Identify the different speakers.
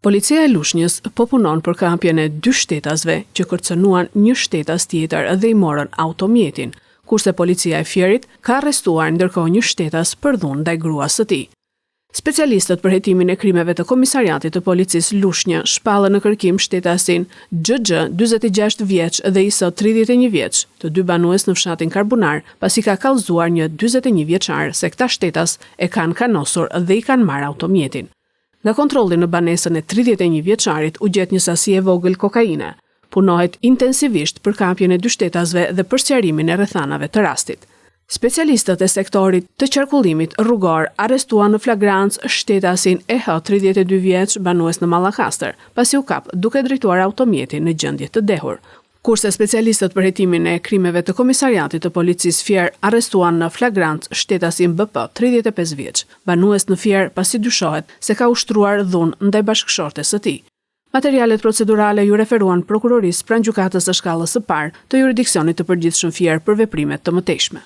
Speaker 1: Policia e Lushnjës po punon për kapjen e 2 shtetasve që kërcënuan një shtetas tjetër dhe i morën automjetin, kurse policia e Fierit ka arrestuar ndërkohë një shtetas për dhunë ndaj gruas së tij. Specialistët për hetimin e krimeve të Komisariatit të Policisë Lushnjë shpallën në kërkim shtetasin XX, 46 vjeç dhe IS 31 vjeç, të 2 banues në fshatin Karbunar, pasi ka kallëzuar një 41 vjeçar se këta shtetas e kanë kanosur dhe i kanë marrë automjetin. Nga kontrolli në banesën e 31 vjeçarit u gjet një sasi e vogël kokaine. Punohet intensivisht për kapjen e 2 shtetasve dhe për sqarimin e rrethanave të rastit. Specialistët e sektorit të qarkullimit rrugor arrestuan në flagrancë shtetasin EH 32 vjeç banues në Mallakastër, pasi u kap duke drejtuar automjetin në gjendje të dehur. Kurse specialistët për hetimin e krimeve të Komisariatit të Policisë Fier arrestuan në flagrancë shtetasin BP 35 vjeç, banues në Fier pasi dyshohet se ka ushtruar dhunë ndaj bashkëshortes së tij. Materialet procedurale ju referuan prokurorisë pranë gjykatës së shkallës së parë të jurisdiksionit të përgjithshëm Fier për veprimet të mëtejshme.